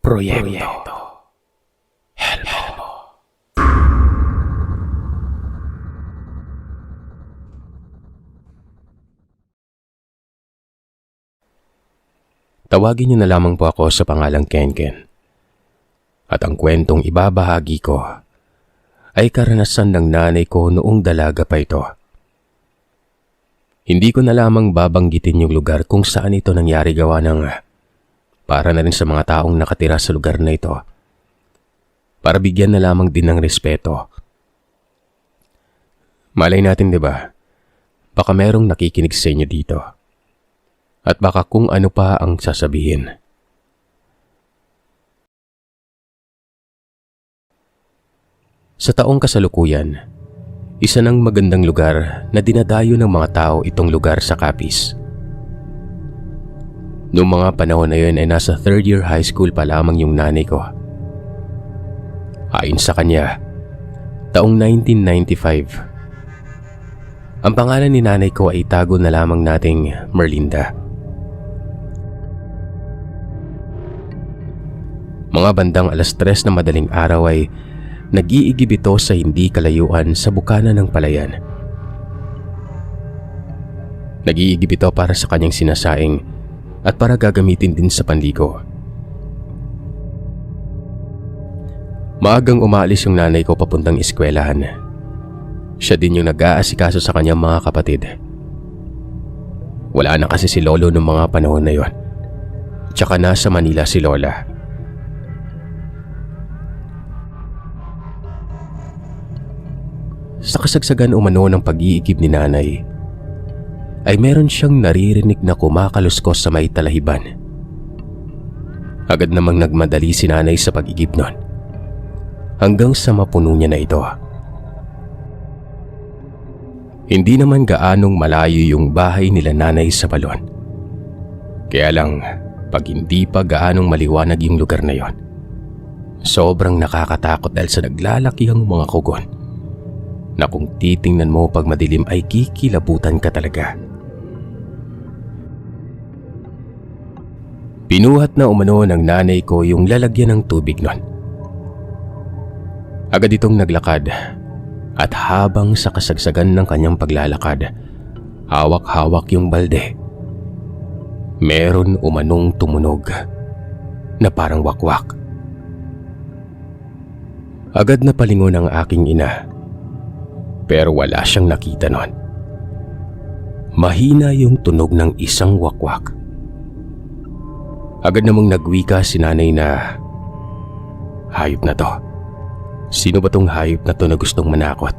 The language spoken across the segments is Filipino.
Proyekto Helmo. Tawagin niyo na lamang po ako sa pangalang Kenken. At ang kwentong ibabahagi ko ay karanasan ng nanay ko noong dalaga pa ito. Hindi ko na lamang babanggitin yung lugar kung saan ito nangyari, gawa ng para na rin sa mga taong nakatira sa lugar na ito. Para bigyan na lamang din ng respeto. Malay natin, di ba? Baka merong nakikinig sa inyo dito. At baka kung ano pa ang sasabihin. Sa taong kasalukuyan, isa ng magandang lugar na dinadayo ng mga tao itong lugar sa Capiz. Noong mga panahon na yun ay nasa 3rd year high school pa lamang yung nanay ko. Ayon sa kanya, taong 1995. Ang pangalan ni nanay ko ay itago na lamang nating Merlinda. Mga bandang 3:00 na madaling araw ay nag-iigib ito sa hindi kalayuan sa bukana ng palayan. Nag-iigib ito para sa kanyang sinasaing at para gagamitin din sa panligo. Maagang umaalis yung nanay ko papuntang eskwelahan. Siya din yung nag-aasikaso sa kanyang mga kapatid. Wala na kasi si Lolo noong mga panahon na yon. Tsaka nasa Manila si Lola. Sa kasagsagan umano ng pag-iigib ni nanay, ay meron siyang naririnig na kumakaluskos sa may talahiban. Agad namang nagmadali si nanay sa pag-igib nun, hanggang sa mapuno niya na ito. Hindi naman gaanong malayo yung bahay nila nanay sa balon. Kaya lang, pag hindi pa gaanong maliwanag yung lugar na yon, sobrang nakakatakot dahil sa naglalakihang mga kugon na kung titingnan mo pag madilim ay kikilabutan ka talaga. Pinuhat na umano ng nanay ko yung lalagyan ng tubig nun. Agad itong naglakad at habang sa kasagsagan ng kanyang paglalakad, hawak-hawak yung balde. Meron umanong tumunog na parang wakwak. Agad na palingon ang aking ina, pero wala siyang nakita nun. Mahina yung tunog ng isang wakwak. Agad namang nagwika si nanay na, hayop na to. Sino ba tong hayop na to na gustong manakot?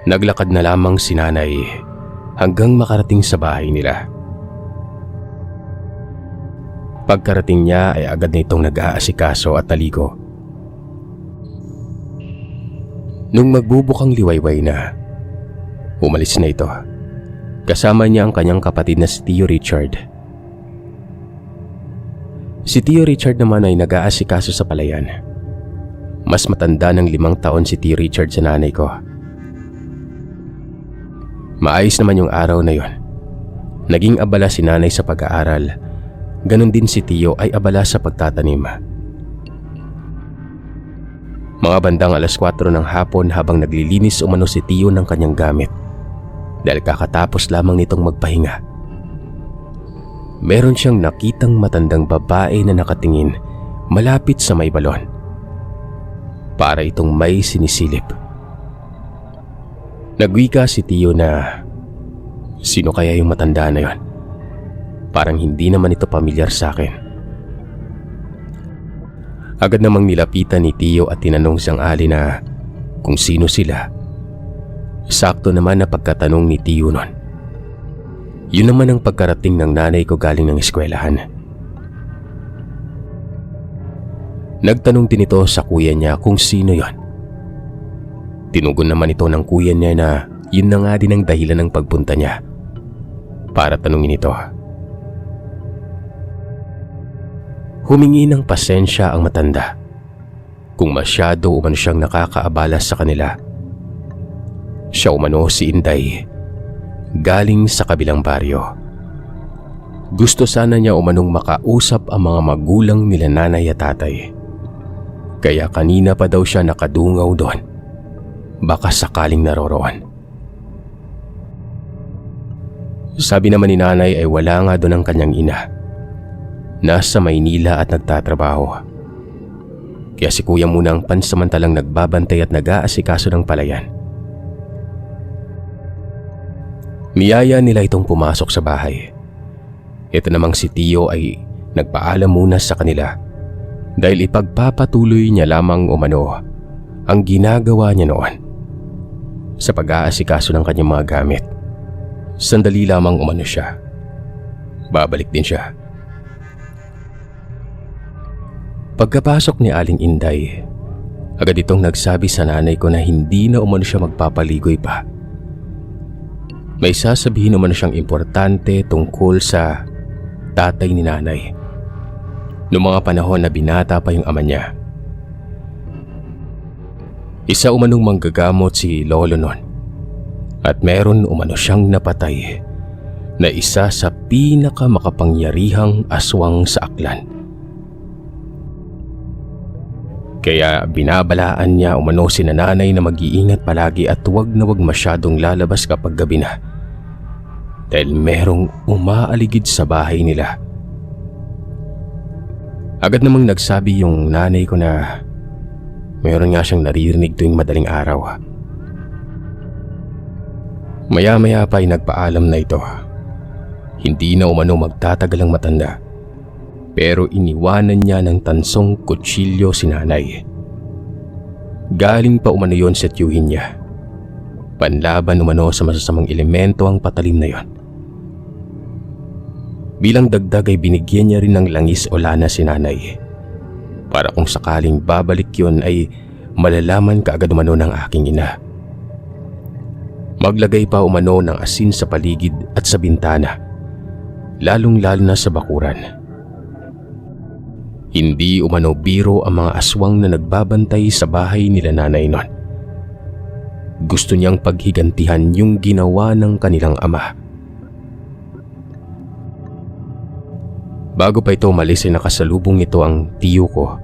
Naglakad na lamang si nanay hanggang makarating sa bahay nila. Pagkarating niya ay agad na itong nag-aasikaso at taligo. Nung magbubukang liwayway na, umalis na ito. Kasama niya ang kanyang kapatid na si Tio Richard. Si Tio Richard naman ay nag-aasikaso sa palayan. Mas matanda ng 5 taon si Tio Richard sa nanay ko. Maayos naman yung araw na yon. Naging abala si nanay sa pag-aaral. Ganon din si Tio ay abala sa pagtatanim. Mga bandang 4:00 ng hapon habang naglilinis umano si Tio ng kanyang gamit dahil kakatapos lamang nitong magpahinga. Meron siyang nakitang matandang babae na nakatingin malapit sa may balon. Para itong may sinisilip. Nagwika si Tio na, sino kaya yung matanda na yon? Parang hindi naman ito pamilyar sa akin. Agad namang nilapitan ni Tio at tinanong siyang ali na kung sino sila. Sakto naman na pagkatanong ni Tio nun. Yun naman ang pagkarating ng nanay ko galing ng eskwelahan. Nagtanong din ito sa kuya niya kung sino yon. Tinugon naman ito ng kuya niya na yun na nga din ang dahilan ng pagpunta niya para tanungin ito. Humingi ng pasensya ang matanda kung masyado umano siyang nakakaabala sa kanila. Siya umano si Inday, galing sa kabilang baryo. Gusto sana niya umanong makausap ang mga magulang nila nanay at tatay. Kaya kanina pa daw siya nakadungaw doon. Baka sakaling naroroon. Sabi naman ni nanay ay wala nga doon ang kanyang ina. Nasa Maynila at nagtatrabaho. Kaya si kuya muna ang pansamantalang nagbabantay at nag-aasikaso ng palayan. Niyaya nila itong pumasok sa bahay. Ito namang si Tio ay nagpaalam muna sa kanila dahil ipagpapatuloy niya lamang umano ang ginagawa niya noon sa pag-aasikaso ng kanyang mga gamit. Sandali lamang umano siya. Babalik din siya. Pagkapasok ni Aling Inday, agad itong nagsabi sa nanay ko na hindi na umano siya magpapaligoy pa. May sasabihin umano siyang importante tungkol sa tatay ni nanay noong mga panahon na binata pa yung ama niya. Isa umanong manggagamot si lolo noon at meron umano siyang napatay na isa sa pinakamakapangyarihang aswang sa Aklan. Kaya binabalaan niya umano si nanay na mag-iingat palagi at huwag na huwag masyadong lalabas kapag gabi na dahil merong umaaligid sa bahay nila. Agad namang nagsabi yung nanay ko na meron nga siyang naririnig tuwing madaling araw. Maya-maya pa ay nagpaalam na ito. Hindi na umano magtatagal ang matanda. Pero iniwanan niya ng tansong kutsilyo si nanay. Galing pa umano yon sa tiyuhin niya. Panlaban umano sa masasamang elemento ang patalim na yon. Bilang dagdag ay binigyan niya rin ng langis o lana si nanay. Para kung sakaling babalik yon ay malalaman kaagad umano ng aking ina. Maglagay pa umano ng asin sa paligid at sa bintana, lalong-lalo na sa bakuran. Hindi umano biro ang mga aswang na nagbabantay sa bahay nila nanay nun. Gusto niyang paghigantihan yung ginawa ng kanilang ama. Bago pa ito umalis ay nakasalubong ito ang tiyo ko.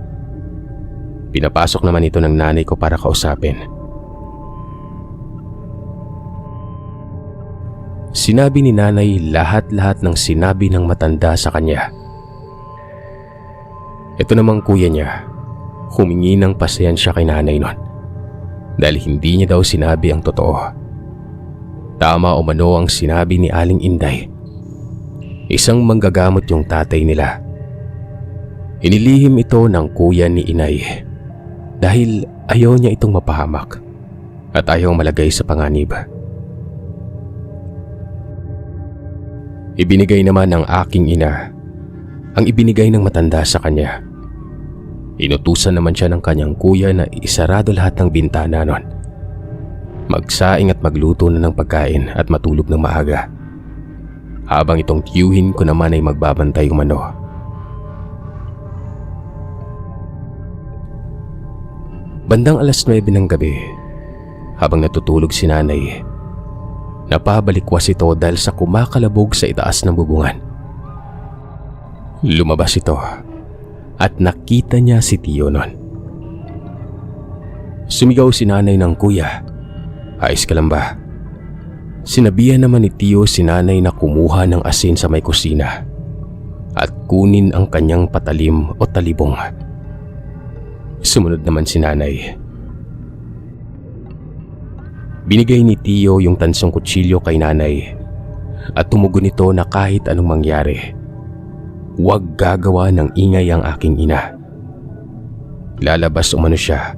Pinapasok naman ito ng nanay ko para kausapin. Sinabi ni nanay lahat-lahat ng sinabi ng matanda sa kanya. Ito namang kuya niya, humingi ng pasensya kay nanay nun dahil hindi niya daw sinabi ang totoo. Tama umano ang sinabi ni Aling Inday. Isang manggagamot yung tatay nila. Inilihim ito ng kuya ni inay dahil ayaw niya itong mapahamak at ayaw malagay sa panganib. Ibinigay naman ng aking ina ang ibinigay ng matanda sa kanya. Inutusan naman siya ng kanyang kuya na isarado lahat ng bintana nun. Magsaing at magluto na ng pagkain at matulog ng maaga. Habang itong tiyuhin ko naman ay magbabantay umano. Bandang 9:00 ng gabi, habang natutulog si nanay, napabalikwas ito dahil sa kumakalabog sa itaas ng bubungan. Lumabas ito at nakita niya si Tio nun. Sumigaw si nanay ng kuya, "Ayos ka lang ba?" Sinabihan naman ni Tio si nanay na kumuha ng asin sa may kusina at kunin ang kanyang patalim o talibong. Sumunod naman si nanay. Binigay ni Tio yung tansong kutsilyo kay nanay at tumugon ito na kahit anong mangyari, huwag gagawa ng ingay ang aking ina. Lalabas umano siya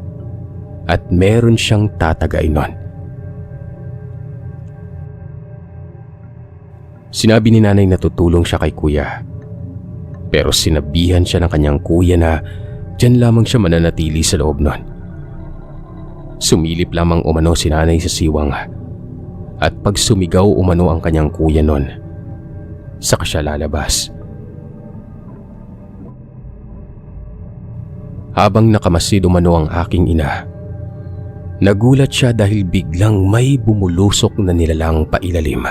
at meron siyang tatagay nun. Sinabi ni nanay na tutulong siya kay kuya. Pero sinabihan siya ng kanyang kuya na diyan lamang siya mananatili sa loob nun. Sumilip lamang umano si nanay sa siwang at pag sumigaw umano ang kanyang kuya nun, saka siya lalabas. Habang nakamasid umano ang aking ina, nagulat siya dahil biglang may bumulusok na nilalang pailalim.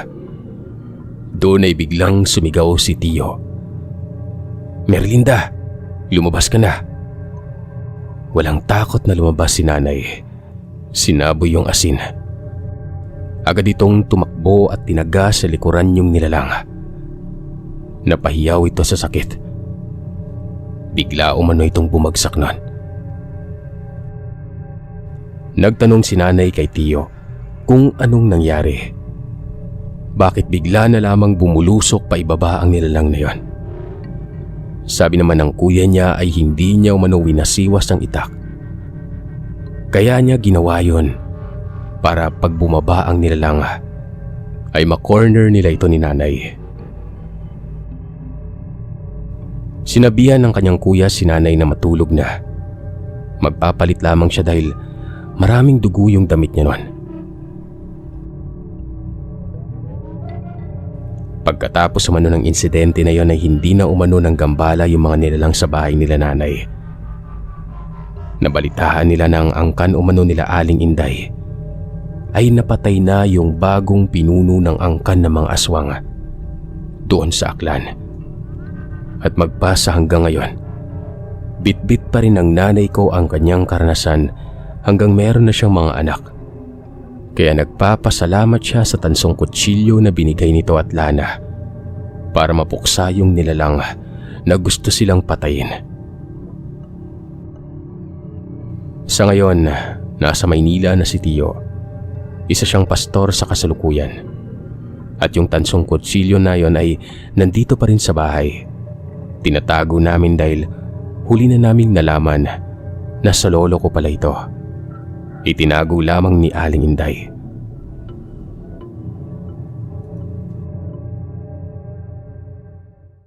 Doon ay biglang sumigaw si Tio. "Merlinda, lumabas ka na." Walang takot na lumabas si nanay. Sinaboy yung asin. Agad itong tumakbo at tinaga sa likuran yung nilalang. Napahiyaw ito sa sakit. Bigla umano itong bumagsak nun. Nagtanong si nanay kay Tio kung anong nangyari. Bakit bigla na lamang bumulusok pa ibaba ang nilalang na yon? Sabi naman ng kuya niya ay hindi niya umano winasiwas ng itak. Kaya niya ginawa yon para pag bumaba ang nilalang ay makorner nila ito ni nanay. Sinabihan ng kanyang kuya si nanay na matulog na. Magpapalit lamang siya dahil maraming dugo yung damit niya noon. Pagkatapos umano ng insidente na yon ay hindi na umano ng gambala yung mga nilalang sa bahay nila nanay. Nabalitaan nila na ang angkan umano nila Aling Inday ay napatay na yung bagong pinuno ng angkan ng mga aswang doon sa Aklan. At magpasa hanggang ngayon, bitbit pa rin ng nanay ko ang kanyang karanasan hanggang meron na siyang mga anak. Kaya nagpapasalamat siya sa tansong kutsilyo na binigay nito at Lana para mapuksa yung nilalang na gusto silang patayin. Sa ngayon, nasa Maynila na si Tio. Isa siyang pastor sa kasalukuyan. At yung tansong kutsilyo na yon ay nandito pa rin sa bahay. Tinatago namin dahil huli na naming nalaman na sa lolo ko pala ito. Itinago lamang ni Aling Inday.